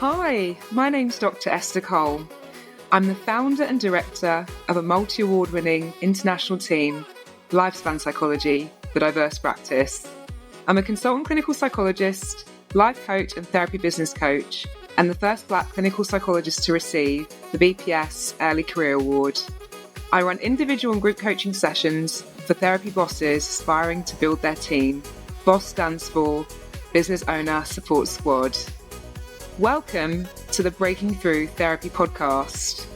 Hi, my name's Dr. Esther Cole. I'm the founder and director of a multi-award-winning international team, Lifespan Psychology, the diverse practice. I'm a consultant clinical psychologist, life coach and therapy business coach, and the first Black clinical psychologist to receive the BPS Early Career Award. I run individual and group coaching sessions for therapy bosses aspiring to build their team. BOSS stands for Business Owner Support Squad. Welcome to the Breaking Through Therapy podcast.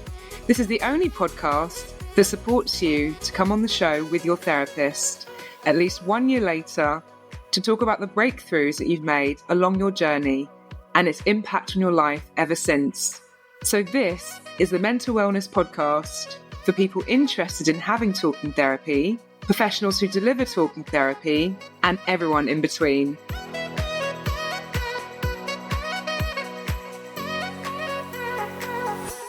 This is the only podcast that supports you to come on the show with your therapist at least 1 year later to talk about the breakthroughs that you've made along your journey and its impact on your life ever since. So this is the Mental Wellness Podcast for people interested in having talking therapy, professionals who deliver talking therapy, and everyone in between.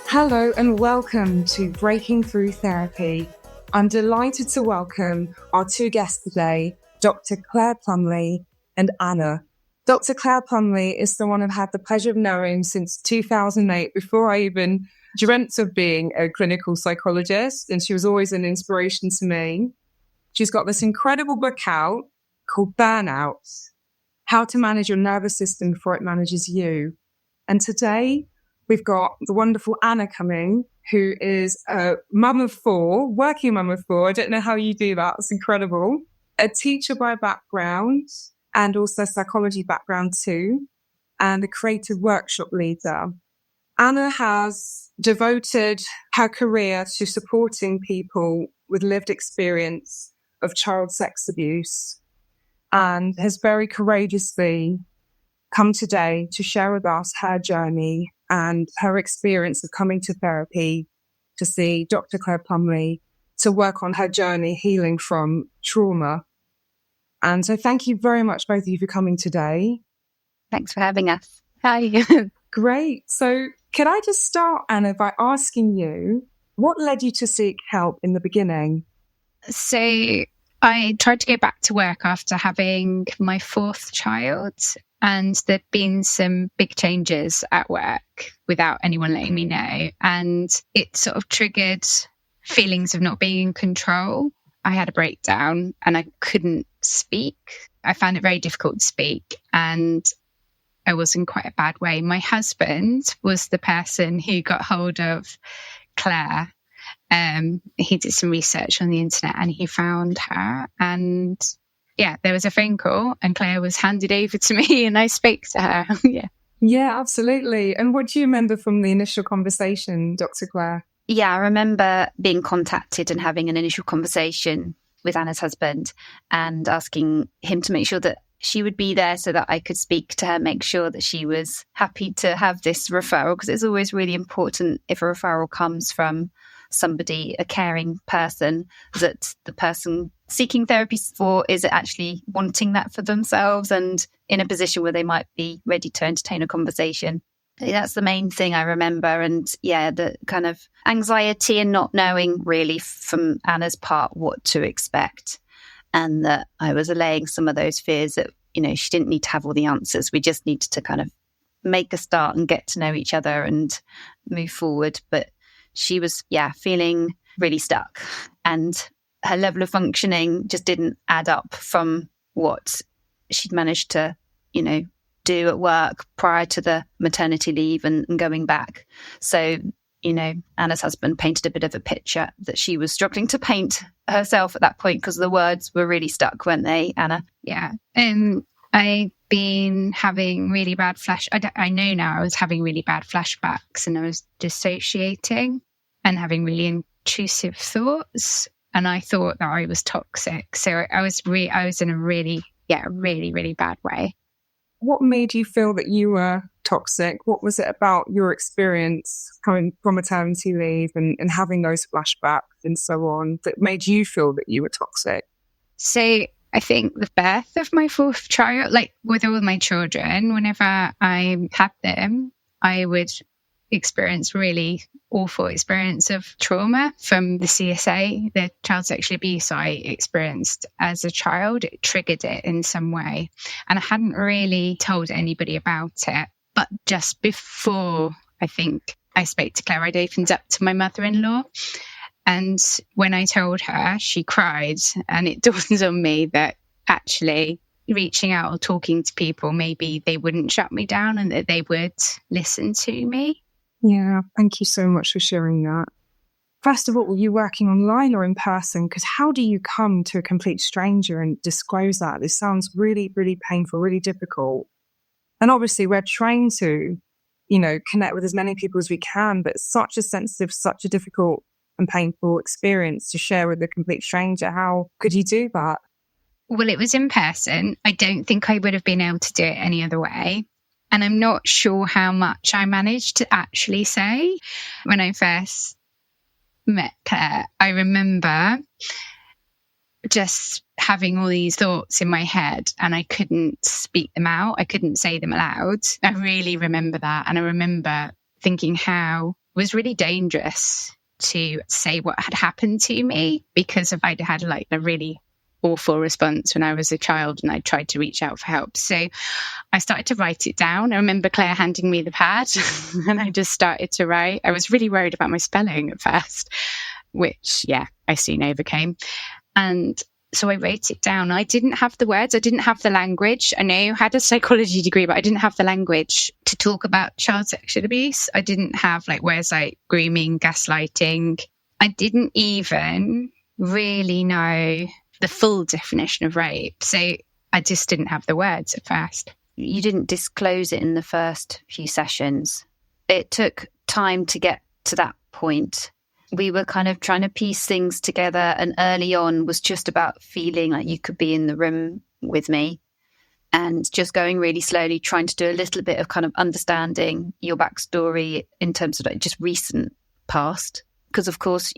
Hello and welcome to Breaking Through Therapy. I'm delighted to welcome our two guests today, Dr. Claire Plumbly and Anna. Dr. Claire Plumbly is someone I've had the pleasure of knowing since 2008, before I even dreamt of being a clinical psychologist, and she was always an inspiration to me. She's got this incredible book out called Burnout, How to Manage Your Nervous System Before It Manages You. And today we've got the wonderful Anna coming, who is a mum of four, working mum of four. I don't know how you do that. It's incredible. A teacher by background and also psychology background too, and a creative workshop leader. Anna has devoted her career to supporting people with lived experience of child sex abuse and has very courageously come today to share with us her journey and her experience of coming to therapy to see Dr. Claire Plumbly to work on her journey healing from trauma. And so thank you very much, both of you, for coming today. Thanks for having us. Hi. Great. So could I just start, Anna, by asking you, what led you to seek help in the beginning? So I tried to go back to work after having my fourth child, and there'd been some big changes at work without anyone letting me know. And it sort of triggered feelings of not being in control. I had a breakdown and I couldn't speak. I found it very difficult to speak, and I was in quite a bad way. My husband was the person who got hold of Claire. He did some research on the internet and he found her, and there was a phone call and Claire was handed over to me and I spoke to her. Yeah, absolutely. And what do you remember from the initial conversation, Dr. Claire? Yeah, I remember being contacted and having an initial conversation with Anna's husband and asking him to make sure that she would be there so that I could speak to her, make sure that she was happy to have this referral, because it's always really important if a referral comes from somebody, a caring person, that the person seeking therapy for is actually wanting that for themselves and in a position where they might be ready to entertain a conversation. That's the main thing I remember. And the kind of anxiety and not knowing really from Anna's part what to expect. And that I was allaying some of those fears that, she didn't need to have all the answers. We just needed to kind of make a start and get to know each other and move forward. But she was, feeling really stuck. And her level of functioning just didn't add up from what she'd managed to, do at work prior to the maternity leave and going back. So, Anna's husband painted a bit of a picture that she was struggling to paint herself at that point because the words were really stuck, weren't they, Anna? Yeah. I've been having really bad I know now I was having really bad flashbacks, and I was dissociating and having really intrusive thoughts. And I thought that I was toxic. So I was in a really, really bad way. What made you feel that you were toxic? What was it about your experience coming from maternity leave and having those flashbacks and so on that made you feel that you were toxic? So I think the birth of my fourth child, like with all my children, whenever I had them, I would experience really awful experience of trauma from the CSA, the child sexual abuse I experienced as a child. It triggered it in some way. And I hadn't really told anybody about it. But just before, I think, I spoke to Claire, I'd opened up to my mother-in-law. And when I told her, she cried. And it dawned on me that actually reaching out or talking to people, maybe they wouldn't shut me down and that they would listen to me. Yeah, thank you so much for sharing that. First of all, were you working online or in person? Because how do you come to a complete stranger and disclose that? This sounds really, really painful, really difficult. And obviously we're trained to, connect with as many people as we can, but it's such a sensitive, such a difficult and painful experience to share with a complete stranger. How could you do that? Well, it was in person. I don't think I would have been able to do it any other way. And I'm not sure how much I managed to actually say. When I first met Claire, I remember just having all these thoughts in my head and I couldn't speak them out. I couldn't say them aloud. I really remember that. And I remember thinking how it was really dangerous to say what had happened to me, because if I'd had like a really awful response when I was a child and I tried to reach out for help. So I started to write it down. I remember Claire handing me the pad and I just started to write. I was really worried about my spelling at first, which, I soon overcame. And so I wrote it down. I didn't have the words. I didn't have the language. I know I had a psychology degree, but I didn't have the language to talk about child sexual abuse. I didn't have words like grooming, gaslighting. I didn't even really know the full definition of rape. So I just didn't have the words at first. You didn't disclose it in the first few sessions. It took time to get to that point. We were kind of trying to piece things together, and early on was just about feeling like you could be in the room with me and just going really slowly, trying to do a little bit of kind of understanding your backstory in terms of just recent past. Because of course,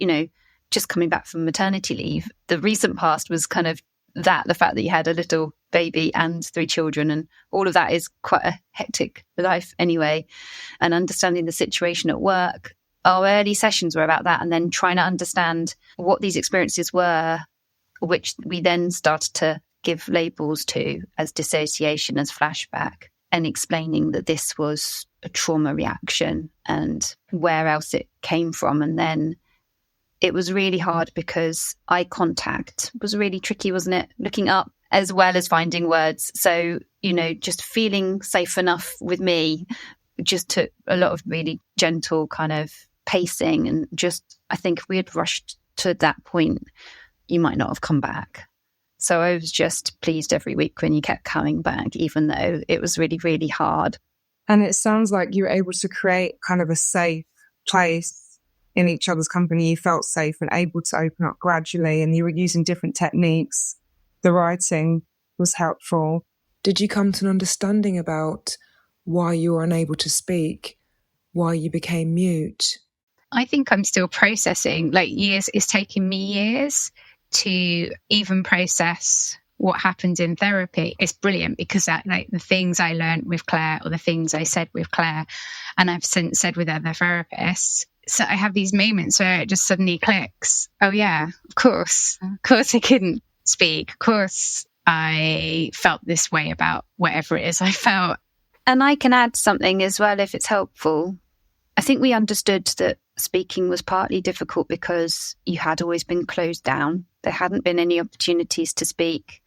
just coming back from maternity leave, the recent past was kind of the fact that you had a little baby and 3 children, and all of that is quite a hectic life anyway. And understanding the situation at work, our early sessions were about that, and then trying to understand what these experiences were, which we then started to give labels to as dissociation, as flashback, and explaining that this was a trauma reaction and where else it came from. And then it was really hard because eye contact was really tricky, wasn't it? Looking up as well as finding words. So, just feeling safe enough with me just took a lot of really gentle kind of pacing. And just, I think if we had rushed to that point, you might not have come back. So I was just pleased every week when you kept coming back, even though it was really, really hard. And it sounds like you were able to create kind of a safe place in each other's company. You felt safe and able to open up gradually, and you were using different techniques. The writing was helpful. Did you come to an understanding about why you were unable to speak, why you became mute? I think I'm still processing. It's taken me years to even process what happened in therapy. It's brilliant because the things I learned with Claire, or the things I said with Claire, and I've since said with other therapists. So I have these moments where it just suddenly clicks. Oh yeah, of course I couldn't speak. Of course I felt this way about whatever it is I felt. And I can add something as well if it's helpful. I think we understood that speaking was partly difficult because you had always been closed down. There hadn't been any opportunities to speak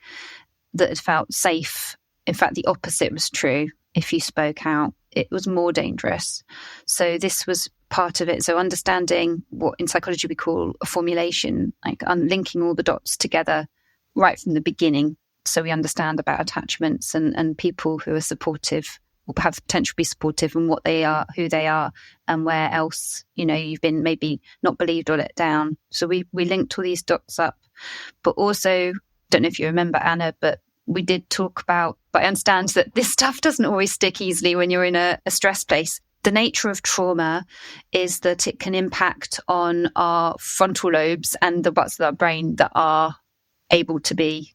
that had felt safe. In fact, the opposite was true. If you spoke out, it was more dangerous. So this was part of it. So understanding what in psychology we call a formulation, like linking all the dots together right from the beginning. So we understand about attachments and people who are supportive or have the potential to be supportive, and what they are, who they are, and where else, you've been maybe not believed or let down. So we linked all these dots up. But also, don't know if you remember, Anna, but we did talk about, but I understand that this stuff doesn't always stick easily when you're in a stress place. The nature of trauma is that it can impact on our frontal lobes and the parts of our brain that are able to be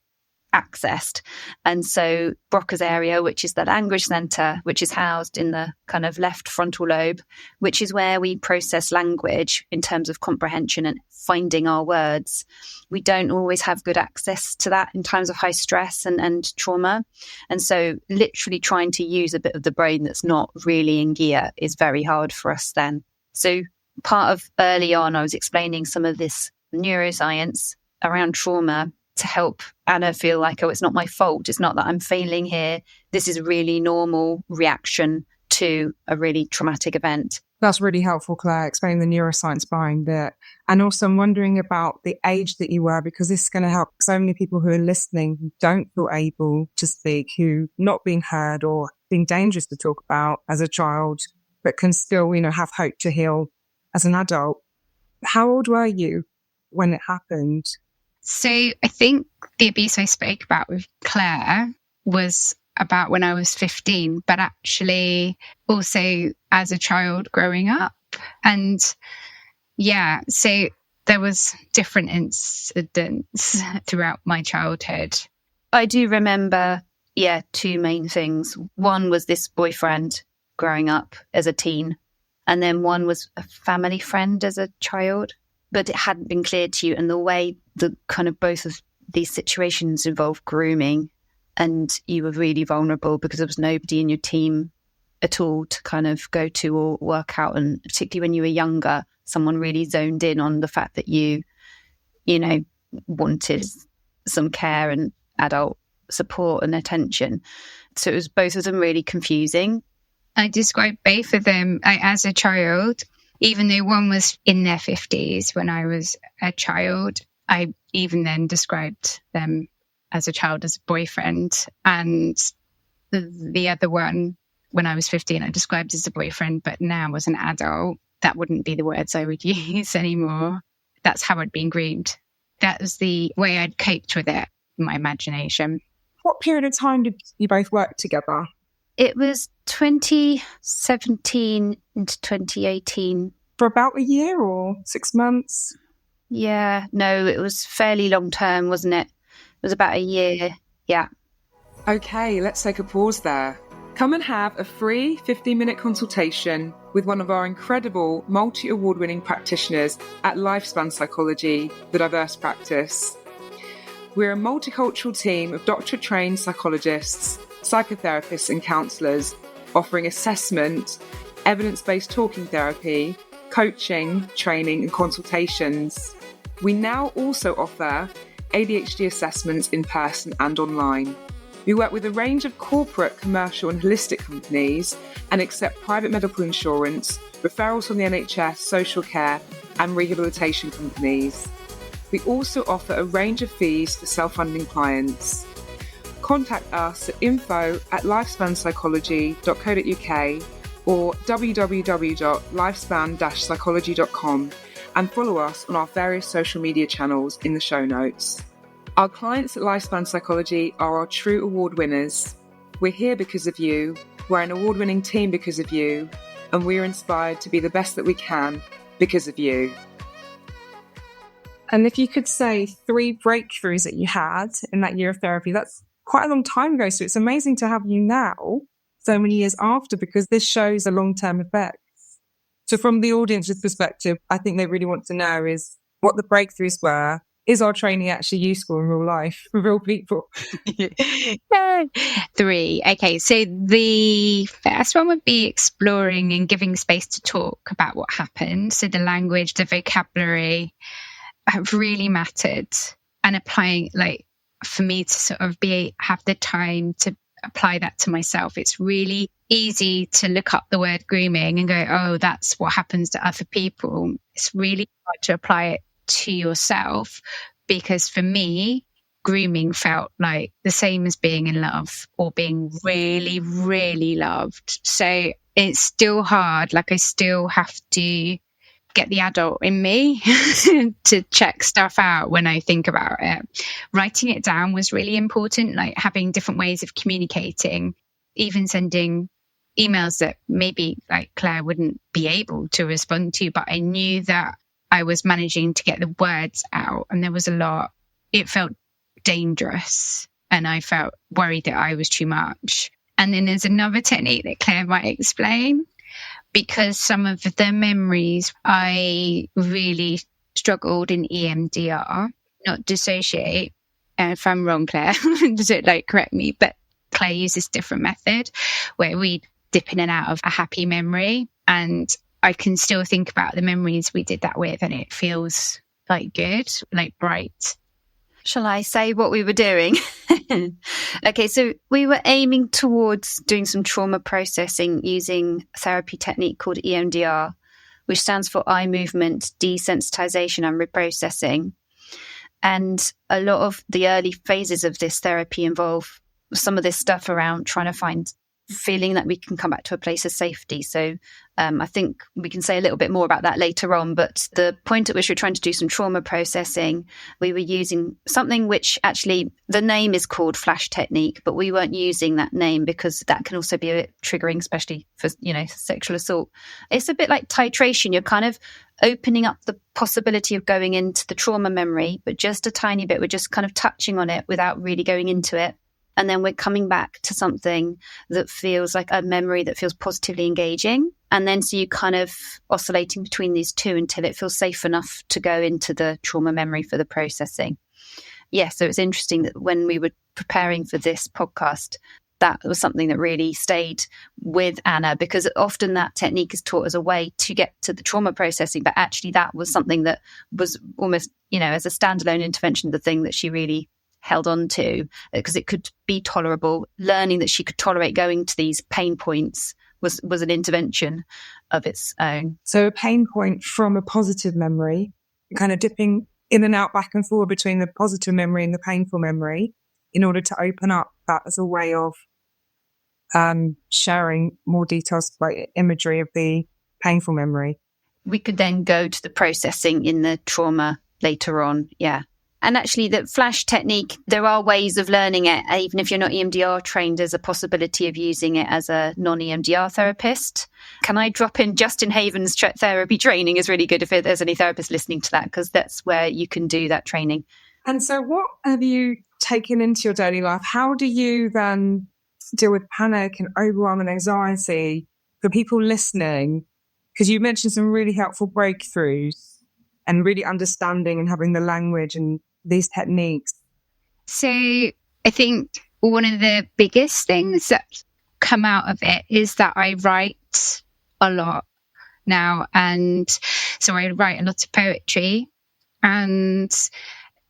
accessed. And so Broca's area, which is the language center, which is housed in the kind of left frontal lobe, which is where we process language in terms of comprehension and finding our words. We don't always have good access to that in times of high stress and trauma. And so literally trying to use a bit of the brain that's not really in gear is very hard for us then. So part of early on, I was explaining some of this neuroscience around trauma to help Anna feel like, oh, it's not my fault. It's not that I'm failing here. This is a really normal reaction to a really traumatic event. That's really helpful, Claire, explaining the neuroscience behind it. And also I'm wondering about the age that you were, because this is going to help so many people who are listening who don't feel able to speak, who not being heard or being dangerous to talk about as a child, but can still, have hope to heal as an adult. How old were you when it happened? So I think the abuse I spoke about with Claire was about when I was 15, but actually also as a child growing up. And so there was different incidents throughout my childhood. I do remember, two main things. One was this boyfriend growing up as a teen, and then one was a family friend as a child. But it hadn't been clear to you. And the way the kind of both of these situations involved grooming, and you were really vulnerable because there was nobody in your team at all to kind of go to or work out. And particularly when you were younger, someone really zoned in on the fact that you wanted some care and adult support and attention. So it was both of them really confusing. I described both of them as a child. Even though one was in their 50s when I was a child, I even then described them as a child as a boyfriend. And the other one, when I was 15, I described as a boyfriend, but now as an adult, that wouldn't be the words I would use anymore. That's how I'd been groomed. That was the way I'd coped with it in my imagination. What period of time did you both work together? It was 2017 into 2018. For about a year or 6 months? Yeah, no, it was fairly long term, wasn't it? It was about a year, yeah. Okay, let's take a pause there. Come and have a free 15-minute consultation with one of our incredible multi-award-winning practitioners at Lifespan Psychology, the Diverse Practice. We're a multicultural team of doctorate-trained psychologists, psychotherapists and counsellors offering assessment, evidence-based talking therapy, coaching, training and consultations. We now also offer ADHD assessments in person and online. We work with a range of corporate, commercial and holistic companies and accept private medical insurance, referrals from the NHS, social care and rehabilitation companies. We also offer a range of fees for self-funding clients. Contact us at info@lifespanpsychology.co.uk or www.lifespan-psychology.com and follow us on our various social media channels in the show notes. Our clients at Lifespan Psychology are our true award winners. We're here because of you, we're an award-winning team because of you, and we're inspired to be the best that we can because of you. And if you could say 3 breakthroughs that you had in that year of therapy, that's quite a long time ago. So it's amazing to have you now, so many years after, because this shows the long-term effects. So from the audience's perspective, I think they really want to know is what the breakthroughs were. Is our training actually useful in real life for real people? 3. Okay, so the first one would be exploring and giving space to talk about what happened. So the language, the vocabulary have really mattered, and applying, like, for me to sort of have the time to apply that to myself. It's really easy to look up the word grooming and go, oh, that's what happens to other people. It's really hard to apply it to yourself, because for me, grooming felt like the same as being in love or being really, really loved. So it's still hard. Like, I still have to get the adult in me to check stuff out when I think about it. Writing it down was really important, like having different ways of communicating, even sending emails that maybe like Claire wouldn't be able to respond to, but I knew that I was managing to get the words out, and there was a lot. It felt dangerous. and I felt worried that I was too much. And then there's another technique that Claire might explain, because some of the memories I really struggled in EMDR, not dissociate. If I'm wrong, Claire, don't correct me, but Claire uses different method where we dip in and out of a happy memory, and I can still think about the memories we did that with, and it feels like good, like bright. Shall I say what we were doing? Okay, so we were aiming towards doing some trauma processing using a therapy technique called EMDR, which stands for eye movement, desensitization and reprocessing. And a lot of the early phases of this therapy involve some of this stuff around trying to find feeling that we can come back to a place of safety. So I think we can say a little bit more about that later on. But the point at which we're trying to do some trauma processing, we were using something which actually the name is called flash technique, but we weren't using that name because that can also be a bit triggering, especially for, sexual assault. It's a bit like titration. You're kind of opening up the possibility of going into the trauma memory, but just a tiny bit. We're just kind of touching on it without really going into it. And then we're coming back to something that feels like a memory that feels positively engaging. And then so you kind of oscillating between these two until it feels safe enough to go into the trauma memory for the processing. Yeah, so it's interesting that when we were preparing for this podcast, that was something that really stayed with Anna, because often that technique is taught as a way to get to the trauma processing. But actually that was something that was almost, as a standalone intervention, the thing that she really held on to, because it could be tolerable. Learning that she could tolerate going to these pain points was an intervention of its own. So a pain point from a positive memory, kind of dipping in and out, back and forward between the positive memory and the painful memory in order to open up that as a way of sharing more details about imagery of the painful memory. We could then go to the processing in the trauma later on. Yeah. And actually, the flash technique, there are ways of learning it. Even if you're not EMDR trained, there's a possibility of using it as a non-EMDR therapist. Can I drop in Justin Haven's therapy training is really good if there's any therapists listening to that, because that's where you can do that training. And so what have you taken into your daily life? How do you then deal with panic and overwhelm and anxiety for people listening? Because you mentioned some really helpful breakthroughs and really understanding and having the language and these techniques. So I think one of the biggest things that come out of it is that I write a lot now. And so I write a lot of poetry, and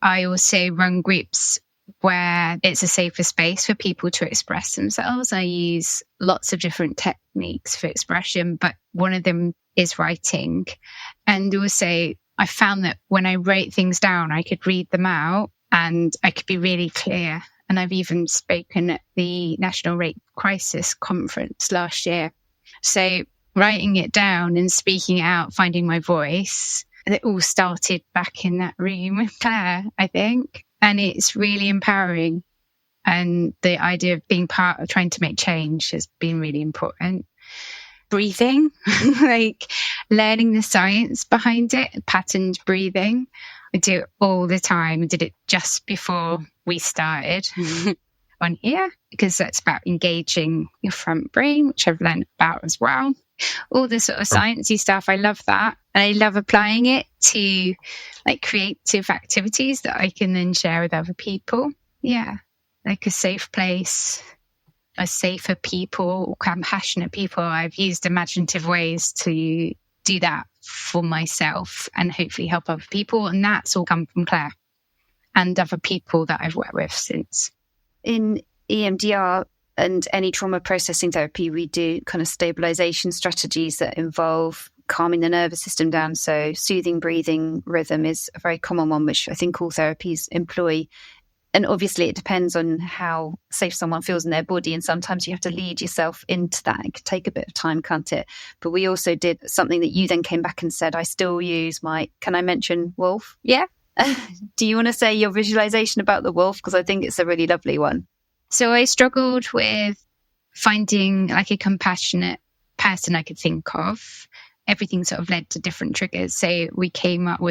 I also run groups where it's a safer space for people to express themselves. I use lots of different techniques for expression, but one of them is writing. And also I found that when I wrote things down, I could read them out and I could be really clear. And I've even spoken at the National Rape Crisis Conference last year. So writing it down and speaking out, finding my voice, it all started back in that room with Claire, I think. And it's really empowering. And the idea of being part of trying to make change has been really important. Breathing, like learning the science behind it, patterned breathing. I do it all the time. I did it just before we started on here, because that's about engaging your front brain, which I've learned about as well. All the sort of sciencey stuff, I love that. And I love applying it to like creative activities that I can then share with other people. Yeah, like a safe place, a safer people, compassionate people. I've used imaginative ways to do that for myself and hopefully help other people. And that's all come from Claire and other people that I've worked with since. In EMDR and any trauma processing therapy, we do kind of stabilization strategies that involve calming the nervous system down. So soothing breathing rhythm is a very common one, which I think all therapies employ. And obviously it depends on how safe someone feels in their body. And sometimes you have to lead yourself into that. It could take a bit of time, can't it? But we also did something that you then came back and said, I still use can I mention wolf? Yeah. Do you want to say your visualization about the wolf? Because I think it's a really lovely one. So I struggled with finding like a compassionate person I could think of. Everything sort of led to different triggers. So I came up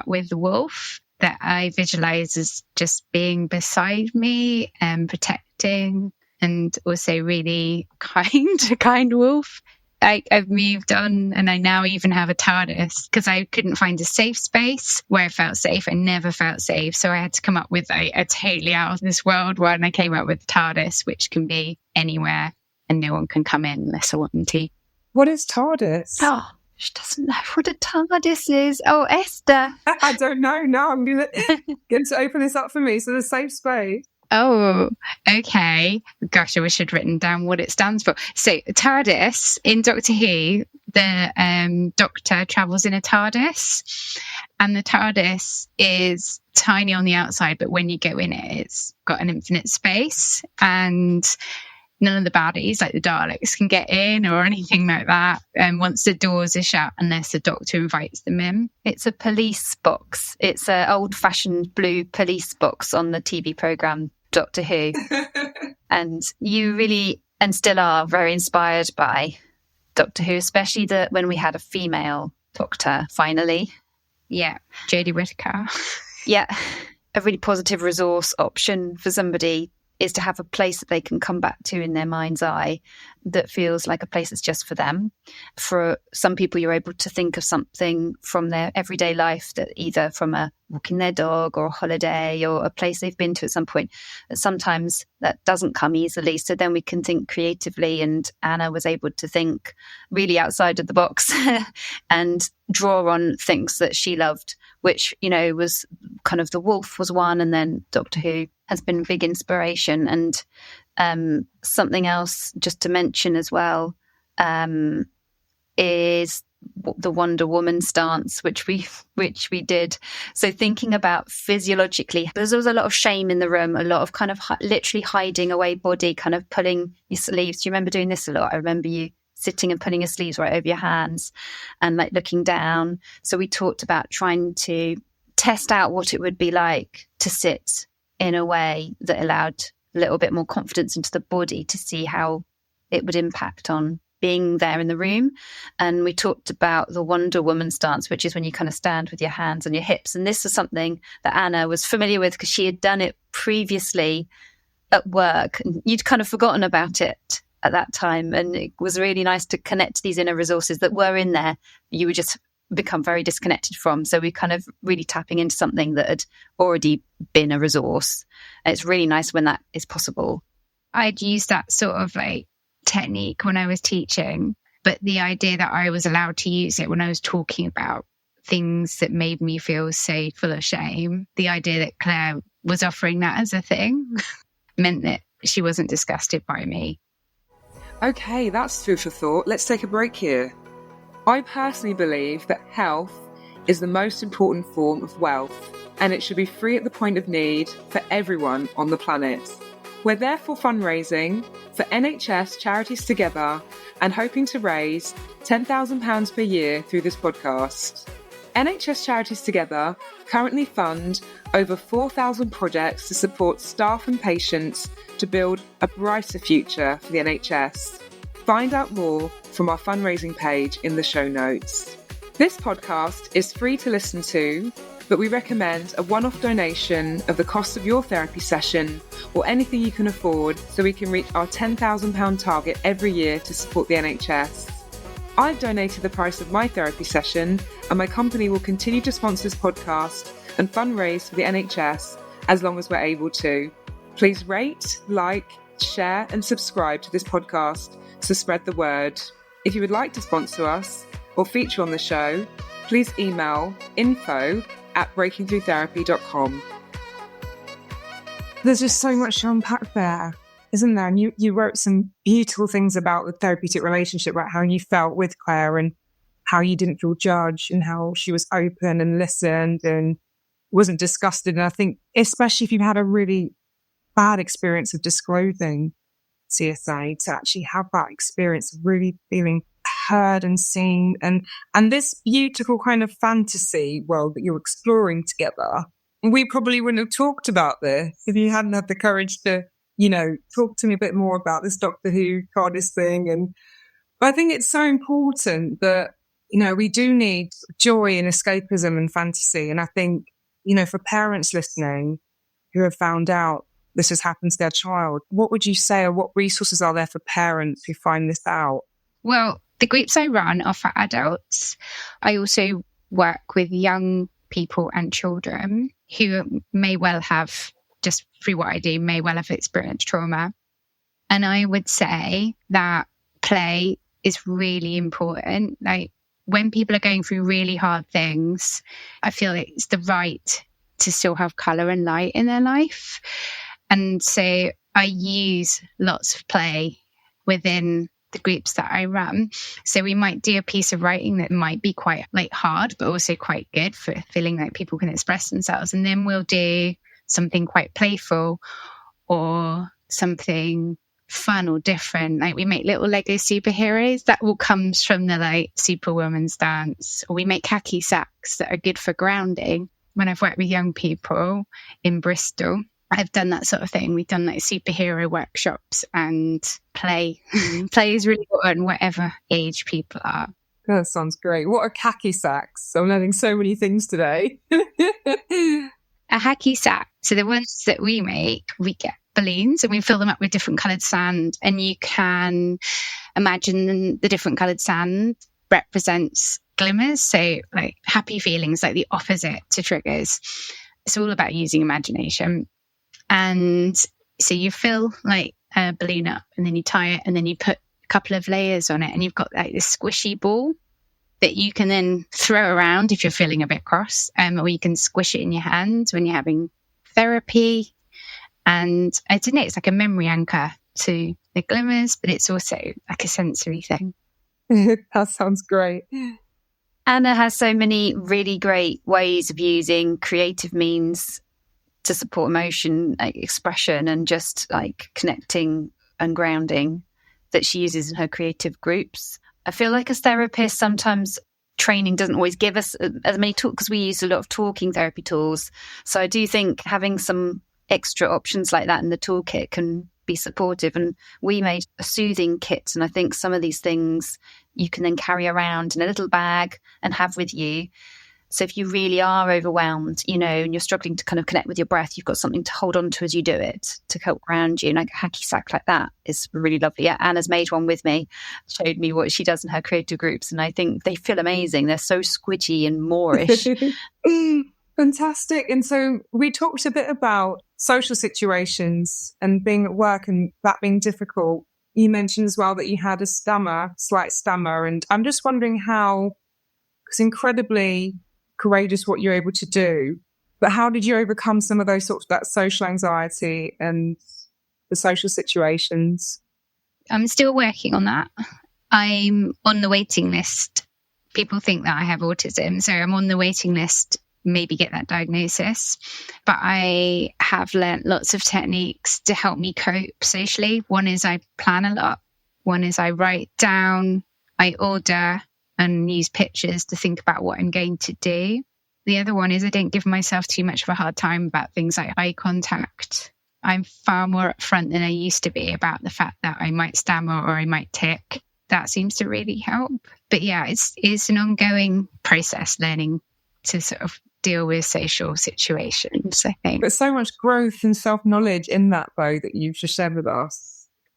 with the wolf. that I visualize as just being beside me and protecting, and also really kind, a kind wolf. I've moved on, and I now even have a TARDIS because I couldn't find a safe space where I felt safe. I never felt safe. So I had to come up with a totally out of this world one. I came up with the TARDIS, which can be anywhere and no one can come in unless I want them to. What is TARDIS? Oh, she doesn't know what a TARDIS is. Oh, Esther. I don't know. No, I'm going to open this up for me. So the safe space. Oh, okay. Gosh, I wish I'd written down what it stands for. So TARDIS, in Doctor Who, the Doctor travels in a TARDIS, and the TARDIS is tiny on the outside, but when you go in it, it's got an infinite space, and none of the baddies, like the Daleks, can get in or anything like that. And once the doors are shut, unless the Doctor invites them in. It's a police box. It's an old-fashioned blue police box on the TV programme Doctor Who. And you really, and still are, very inspired by Doctor Who, especially when we had a female Doctor, finally. Yeah, Jodie Whittaker. Yeah, a really positive resource option for somebody is to have a place that they can come back to in their mind's eye that feels like a place that's just for them. For some people, you're able to think of something from their everyday life, that either from a walking their dog or a holiday or a place they've been to at some point. Sometimes that doesn't come easily. So then we can think creatively. And Anna was able to think really outside of the box and draw on things that she loved, which, you know, was kind of The Wolf was one, and then Doctor Who has been a big inspiration. And something else just to mention as well is the Wonder Woman stance, which we did. So thinking about physiologically, because there was a lot of shame in the room, a lot of kind of literally hiding away body, kind of pulling your sleeves. Do you remember doing this a lot? I remember you sitting and pulling your sleeves right over your hands and like looking down. So we talked about trying to test out what it would be like to sit in a way that allowed a little bit more confidence into the body to see how it would impact on being there in the room. And we talked about the Wonder Woman stance, which is when you kind of stand with your hands on your hips. And this was something that Anna was familiar with because she had done it previously at work. And you'd kind of forgotten about it at that time. And it was really nice to connect to these inner resources that were in there. You would just become very disconnected from. So we kind of really tapping into something that had already been a resource. And it's really nice when that is possible. I'd used that sort of like technique when I was teaching, but the idea that I was allowed to use it when I was talking about things that made me feel so full of shame, the idea that Claire was offering that as a thing meant that she wasn't disgusted by me. Okay, that's food for thought. Let's take a break here. I personally believe that health is the most important form of wealth, and it should be free at the point of need for everyone on the planet. We're therefore fundraising for NHS Charities Together and hoping to raise £10,000 per year through this podcast. NHS Charities Together currently fund over 4,000 projects to support staff and patients to build a brighter future for the NHS. Find out more from our fundraising page in the show notes. This podcast is free to listen to, but we recommend a one-off donation of the cost of your therapy session or anything you can afford so we can reach our £10,000 target every year to support the NHS. I've donated the price of my therapy session, and my company will continue to sponsor this podcast and fundraise for the NHS as long as we're able to. Please rate, like, share and subscribe to this podcast to spread the word. If you would like to sponsor us or feature on the show, please email info@breakingthroughtherapy.com. There's just so much to unpack there, isn't there? And you wrote some beautiful things about the therapeutic relationship, about how you felt with Claire and how you didn't feel judged and how she was open and listened and wasn't disgusted. And I think, especially if you've had a really bad experience of disclosing CSA, to actually have that experience of really feeling heard and seen, and this beautiful kind of fantasy world that you're exploring together. We probably wouldn't have talked about this if you hadn't had the courage to, talk to me a bit more about this Doctor Who TARDIS thing. But I think it's so important that, we do need joy and escapism and fantasy. And I think for parents listening who have found out this has happened to their child, what would you say, or what resources are there for parents who find this out? Well, the groups I run are for adults. I also work with young people and children who may well have, just through what I do, may well have experienced trauma. And I would say that play is really important. Like, when people are going through really hard things, I feel it's the right to still have colour and light in their life. And so I use lots of play within the groups that I run. So we might do a piece of writing that might be quite hard, but also quite good for feeling like people can express themselves. And then we'll do something quite playful or something fun or different. Like, we make little Lego superheroes that all comes from the Superwoman's dance, or we make hacky sacks that are good for grounding. When I've worked with young people in Bristol, I've done that sort of thing. We've done superhero workshops, and play is really important whatever age people are. That sounds great. What are khaki sacks? I'm learning so many things today. A hacky sack, so the ones that we make, we get balloons and we fill them up with different coloured sand, and you can imagine the different coloured sand represents glimmers, so happy feelings, the opposite to triggers. It's all about using imagination. And so you fill a balloon up, and then you tie it, and then you put a couple of layers on it, and you've got this squishy ball that you can then throw around if you're feeling a bit cross, or you can squish it in your hand when you're having therapy. And I don't know, it's like a memory anchor to the glimmers, but it's also like a sensory thing. That sounds great. Anna has so many really great ways of using creative means to support emotion expression and just connecting and grounding that she uses in her creative groups. I feel like as therapists, sometimes training doesn't always give us as many tools, because we use a lot of talking therapy tools. So I do think having some extra options like that in the toolkit can be supportive. And we made a soothing kit, and I think some of these things you can then carry around in a little bag and have with you. So if you really are overwhelmed, and you're struggling to kind of connect with your breath, you've got something to hold on to as you do it to help ground you. And a hacky sack like that is really lovely. Yeah, Anna's made one with me, showed me what she does in her creative groups, and I think they feel amazing. They're so squidgy and moorish. Fantastic. And so we talked a bit about social situations and being at work and that being difficult. You mentioned as well that you had a slight stammer. And I'm just wondering how, it's incredibly courageous what you're able to do, but how did you overcome some of those sorts of that social anxiety and the social situations? I'm still working on that. I'm on the waiting list. People think that I have autism, so I'm on the waiting list, maybe get that diagnosis. But I have learnt lots of techniques to help me cope socially. One is I plan a lot. One is I write down, I order, and use pictures to think about what I'm going to do. The other one is I don't give myself too much of a hard time about things like eye contact. I'm far more upfront than I used to be about the fact that I might stammer or I might tick. That seems to really help. But yeah, it's an ongoing process, learning to sort of deal with social situations, I think. But so much growth and self-knowledge in that, though, that you've just shared with us.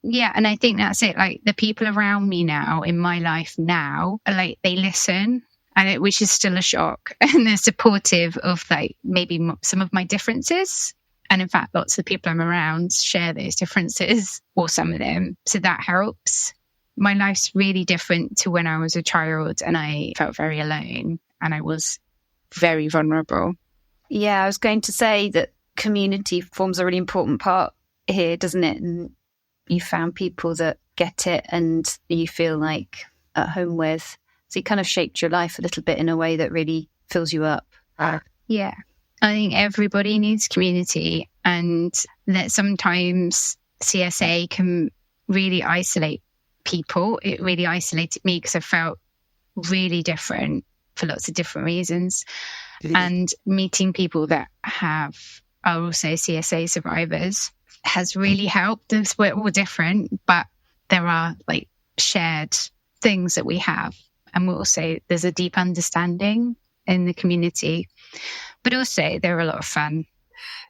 Yeah, and I think that's it. The people around me now, in my life now, are they listen, and which is still a shock. And they're supportive of maybe some of my differences. And in fact, lots of people I'm around share those differences, or some of them. So that helps. My life's really different to when I was a child, and I felt very alone, and I was very vulnerable. Yeah, I was going to say that community forms a really important part here, doesn't it? And you found people that get it and you feel at home with. So you kind of shaped your life a little bit in a way that really fills you up. Yeah. I think everybody needs community, and that sometimes CSA can really isolate people. It really isolated me because I felt really different for lots of different reasons. And meeting people that are also CSA survivors has really helped. We're all different, but there are shared things that we have. And we'll also, there's a deep understanding in the community. but also they're a lot of fun.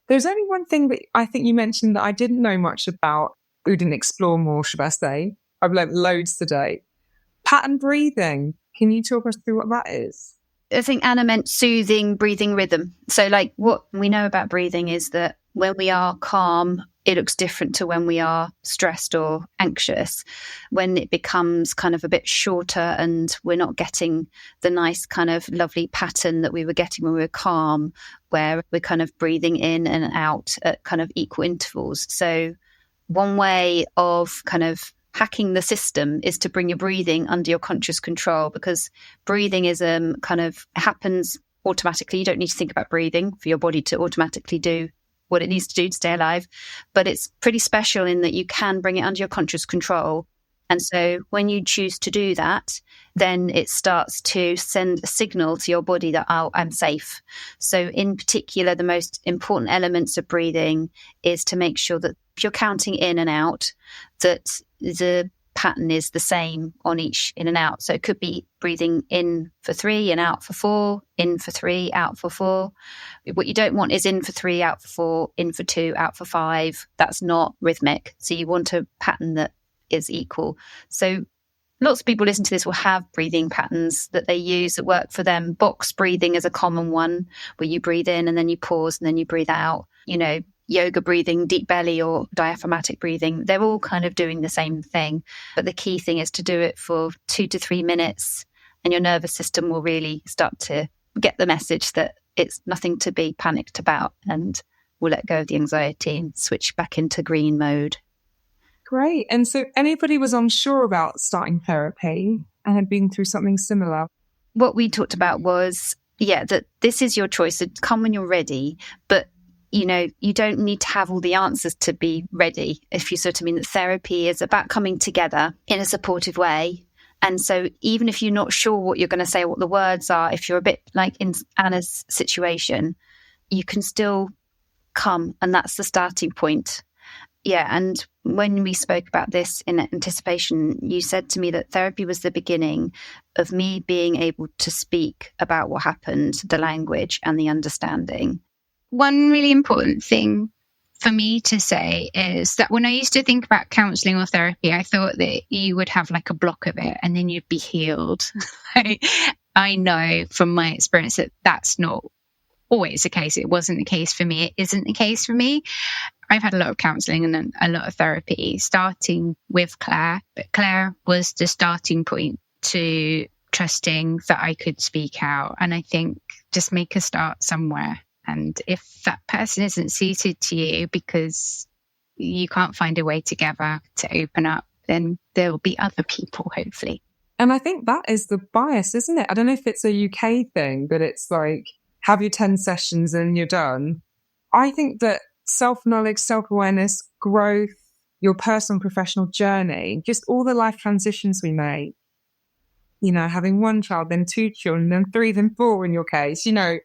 There's only one thing that I think you mentioned that I didn't know much about. We didn't explore more, should I say. I've learned loads today. Pattern breathing. Can you talk us through what that is? I think Anna meant soothing breathing rhythm. So like what we know about breathing is that when we are calm, it looks different to when we are stressed or anxious. When it becomes kind of a bit shorter and we're not getting the nice kind of lovely pattern that we were getting when we were calm, where we're kind of breathing in and out at kind of equal intervals. So one way of kind of hacking the system is to bring your breathing under your conscious control, because breathing is kind of happens automatically. You don't need to think about breathing for your body to automatically do what it needs to do to stay alive. But it's pretty special in that you can bring it under your conscious control. And so when you choose to do that, then it starts to send a signal to your body that, oh, I'm safe. So in particular, the most important elements of breathing is to make sure that if you're counting in and out, that the pattern is the same on each in and out. So it could be breathing in for 3 and out for 4, in for 3, out for 4. What you don't want is in for 3, out for 4, in for 2, out for 5. That's not rhythmic. So you want a pattern that is equal. So lots of people listen to this will have breathing patterns that they use that work for them. Box breathing is a common one, where you breathe in and then you pause and then you breathe out. You know, yoga breathing, deep belly or diaphragmatic breathing, they're all kind of doing the same thing. But the key thing is to do it for 2 to 3 minutes, and your nervous system will really start to get the message that it's nothing to be panicked about, and we'll let go of the anxiety and switch back into green mode. Great. And so anybody was unsure about starting therapy and had been through something similar? What we talked about was, that this is your choice. So come when you're ready, but you know, you don't need to have all the answers to be ready. If you sort of mean that therapy is about coming together in a supportive way. And so even if you're not sure what you're going to say, what the words are, if you're a bit like in Anna's situation, you can still come, and that's the starting point. Yeah. And when we spoke about this in anticipation, you said to me that therapy was the beginning of me being able to speak about what happened, the language and the understanding. One really important thing for me to say is that when I used to think about counselling or therapy, I thought that you would have like a block of it and then you'd be healed. I know from my experience that that's not always the case. It wasn't the case for me. It isn't the case for me. I've had a lot of counselling and a lot of therapy, starting with Claire. But Claire was the starting point to trusting that I could speak out. And I think just make a start somewhere. And if that person isn't suited to you because you can't find a way together to open up, then there will be other people, hopefully. And I think that is the bias, isn't it? I don't know if it's a UK thing, but it's like, have your 10 sessions and you're done. I think that self-knowledge, self-awareness, growth, your personal and professional journey, just all the life transitions we make, you know, having 1 child, then 2 children, then 3, then 4 in your case, you know,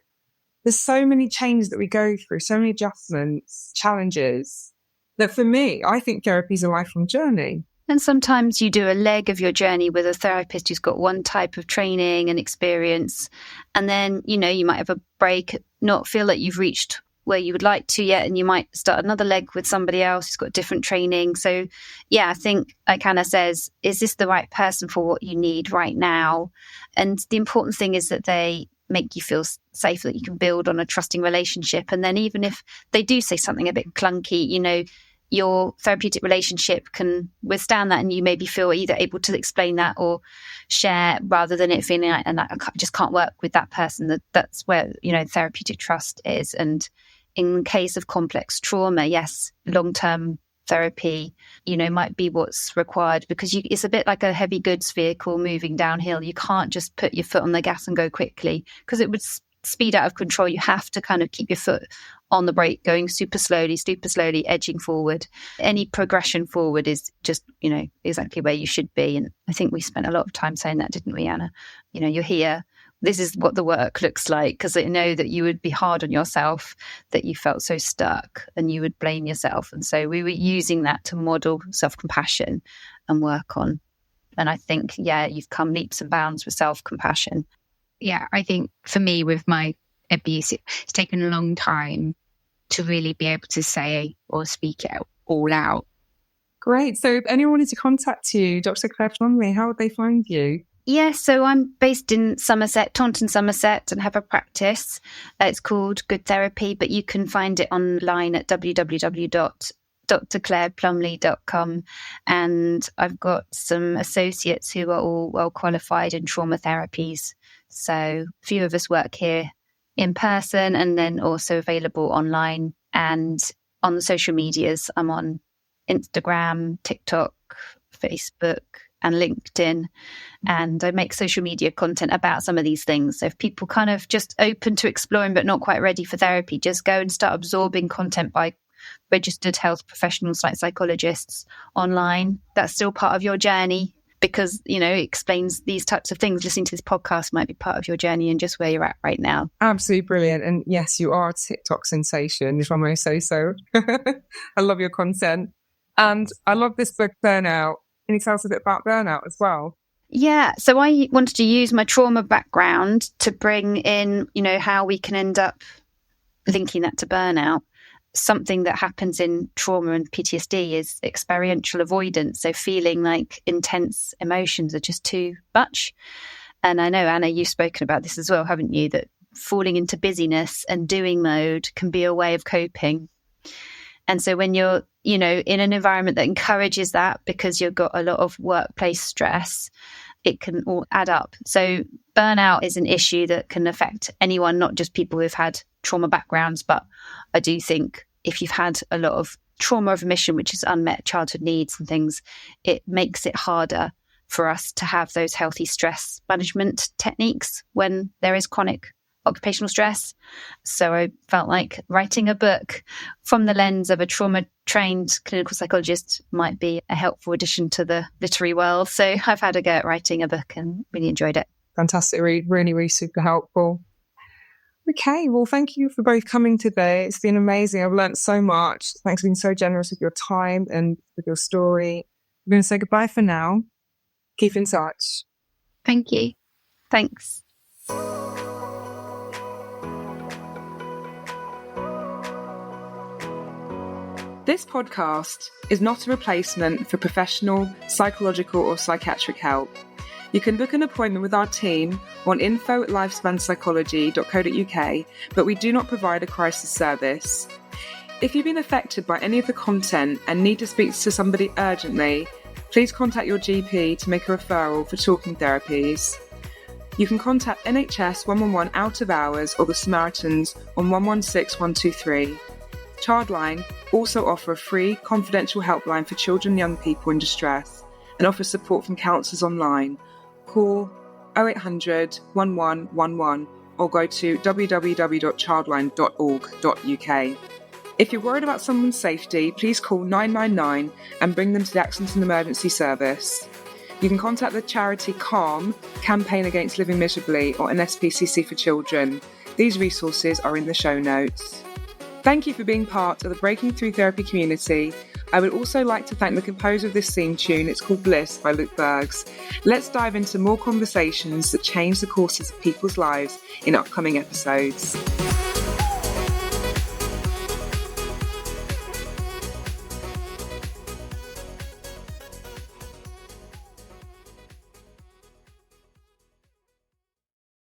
there's so many changes that we go through, so many adjustments, challenges, that for me, I think therapy is a lifelong journey. And sometimes you do a leg of your journey with a therapist who's got one type of training and experience. And then, you know, you might have a break, not feel like you've reached where you would like to yet. And you might start another leg with somebody else who's got different training. So, yeah, I think, like Anna says, is this the right person for what you need right now? And the important thing is that they make you feel safe, that you can build on a trusting relationship. And then even if they do say something a bit clunky, you know, your therapeutic relationship can withstand that, and you maybe feel either able to explain that or share, rather than it feeling like, and I just can't work with that person. That's where, you know, therapeutic trust is. And in case of complex trauma, yes, long-term therapy, you know, might be what's required, because it's a bit like a heavy goods vehicle moving downhill. You can't just put your foot on the gas and go quickly, because it would speed out of control. You have to kind of keep your foot on the brake, going super slowly, edging forward. Any progression forward is just, you know, exactly where you should be. And I think we spent a lot of time saying that, didn't we, Anna? You know, you're here. This is what the work looks like, because I know that you would be hard on yourself, that you felt so stuck and you would blame yourself. And so we were using that to model self-compassion and work on. And I think, yeah, you've come leaps and bounds with self-compassion. Yeah, I think for me, with my abuse. It's taken a long time to really be able to say or speak it all out. Great. So if anyone wanted to contact you, Dr. Claire Plumbly, how would they find you? Yes, so I'm based in Somerset, Taunton, Somerset, and have a practice. It's called Good Therapy, but you can find it online at www.drclaireplumley.com. And I've got some associates who are all well qualified in trauma therapies. So a few of us work here in person and then also available online. And on the social medias, I'm on Instagram, TikTok, Facebook, and LinkedIn, and I make social media content about some of these things. So if people kind of just open to exploring but not quite ready for therapy, just go and start absorbing content by registered health professionals like psychologists online. That's still part of your journey because, you know, it explains these types of things. Listening to this podcast might be part of your journey and just where you're at right now. Absolutely brilliant. And yes, you are a TikTok sensation, if I may say so. I love your content. And I love this book, Burnout. Can you tell us a bit about burnout as well? Yeah, so I wanted to use my trauma background to bring in, you know, how we can end up linking that to burnout. Something that happens in trauma and PTSD is experiential avoidance. So feeling like intense emotions are just too much. And I know, Anna, you've spoken about this as well, haven't you? That falling into busyness and doing mode can be a way of coping. And so when you're, you know, in an environment that encourages that because you've got a lot of workplace stress, it can all add up. So burnout is an issue that can affect anyone, not just people who've had trauma backgrounds. But I do think if you've had a lot of trauma of omission, which is unmet childhood needs and things, it makes it harder for us to have those healthy stress management techniques when there is chronic occupational stress. So I felt like writing a book from the lens of a trauma-trained clinical psychologist might be a helpful addition to the literary world. So I've had a go at writing a book and really enjoyed it. Fantastic read, really, really super helpful. Okay, well, thank you for both coming today. It's been amazing. I've learned so much. Thanks for being so generous with your time and with your story. I'm going to say goodbye for now. Keep in touch. Thank you. Thanks. This podcast is not a replacement for professional, psychological or psychiatric help. You can book an appointment with our team on info@lifespanpsychology.co.uk, but we do not provide a crisis service. If you've been affected by any of the content and need to speak to somebody urgently, please contact your GP to make a referral for talking therapies. You can contact NHS 111 out of hours or the Samaritans on 116 123. Childline also offer a free confidential helpline for children and young people in distress and offer support from counsellors online. Call 0800 1111 or go to www.childline.org.uk. If you're worried about someone's safety, please call 999 and bring them to the Accident and Emergency Service. You can contact the charity CALM, Campaign Against Living Miserably, or NSPCC for Children. These resources are in the show notes. Thank you for being part of the Breaking Through Therapy community. I would also like to thank the composer of this theme tune. It's called Bliss by Luke Bergs. Let's dive into more conversations that change the courses of people's lives in upcoming episodes.